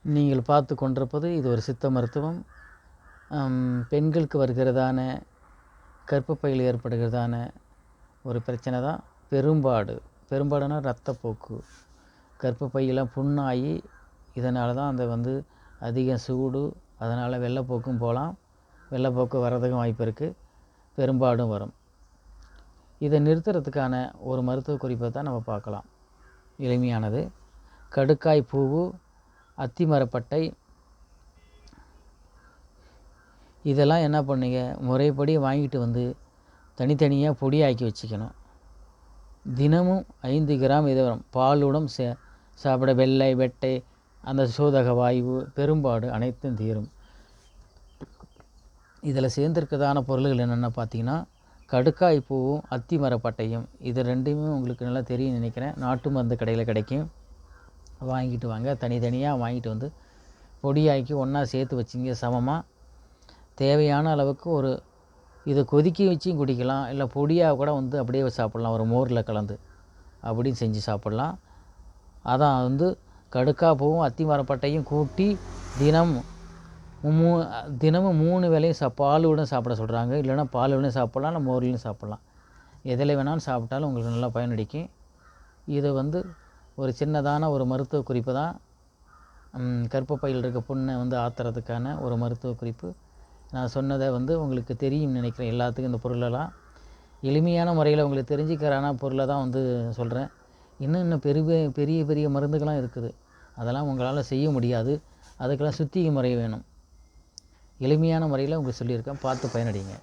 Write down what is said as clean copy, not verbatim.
நீங்கள் பார்த்து கொண்டிருப்பது இது ஒரு சித்த மருத்துவம். பெண்களுக்கு வருகிறதான கர்ப்பப்பையில் ஏற்படுகிறதான ஒரு பிரச்சனை தான் பெரும்பாடு. பெரும்பாடுனா இரத்தப்போக்கு. கர்ப்பப்பையெல்லாம் புண்ணாகி இதனால தான் அந்த அதிக சூடு, அதனால் வெள்ளைப்போக்கும் போகலாம். வெள்ளைப்போக்கு வர்றதுக்கும் வாய்ப்பு இருக்குது. பெரும்பாடும் வரும். இதை நிறுத்துறதுக்கான ஒரு மருத்துவ குறிப்பை தான் நம்ம பார்க்கலாம். எளிமையானது. கடுக்காய் பூவு, அத்திமரப்பட்டை, இதெல்லாம் என்ன பண்ணுங்க, முறைப்படி வாங்கிட்டு தனித்தனியாக பொடியாக்கி வச்சுக்கணும். தினமும் 5 கிராம் இது வரும். பாலுடன் சாப்பிட வெள்ளை வெட்டை அந்த சோதக வாயு பெரும்பாடு அனைத்தும் தீரும். இதில் சேர்ந்திருக்கிறதான பொருள்கள் என்னென்ன பார்த்தீங்கன்னா, கடுக்காய் பூவும் அத்திமரப்பட்டையும். இது ரெண்டுமே உங்களுக்கு நல்லா தெரியும் நினைக்கிறேன். நாட்டு மருந்து கடையில் கிடைக்கும். வாங்கிட்டு வாங்க. தனித்தனியாக வாங்கிட்டு பொடியாக்கி ஒன்றா சேர்த்து வச்சிங்க சமமாக. தேவையான அளவுக்கு இதை கொதிக்க வச்சும் குடிக்கலாம். இல்லை பொடியாக கூட அப்படியே சாப்பிட்லாம். ஒரு மோரில் கலந்து அப்படின்னு செஞ்சு சாப்பிட்லாம். அதான் கடுக்காய் பூவும் அத்திமரப்பட்டையும் கூட்டி தினமும் 3 வேளையும் பாலுடன் சாப்பிட சொல்கிறாங்க. இல்லைன்னா பாலுடன் சாப்பிட்லாம், இல்லை மோர்லையும் சாப்பிட்லாம். எதில் வேணாலும் சாப்பிட்டாலும் உங்களுக்கு நல்லா பயனளிக்கும். இது ஒரு சின்னதான ஒரு மருத்துவ குறிப்பு தான். கர்ப்பப்பையில் இருக்க புண்ணை ஆற்றுறதுக்கான ஒரு மருத்துவ குறிப்பு. நான் சொன்னதை உங்களுக்கு தெரியும் நினைக்கிறேன். எல்லாத்துக்கும் இந்த பொருளெல்லாம் எளிமையான முறையில் உங்களுக்கு தெரிஞ்சுக்கிறான பொருளை தான் சொல்கிறேன். இன்னும் பெரிய பெரிய மருந்துகள்லாம் இருக்குது. அதெல்லாம் உங்களால் செய்ய முடியாது. அதுக்கெல்லாம் சுத்திகை முறை வேணும். எளிமையான முறையில் உங்களுக்கு சொல்லியிருக்கேன். பார்த்து பயனடைங்க.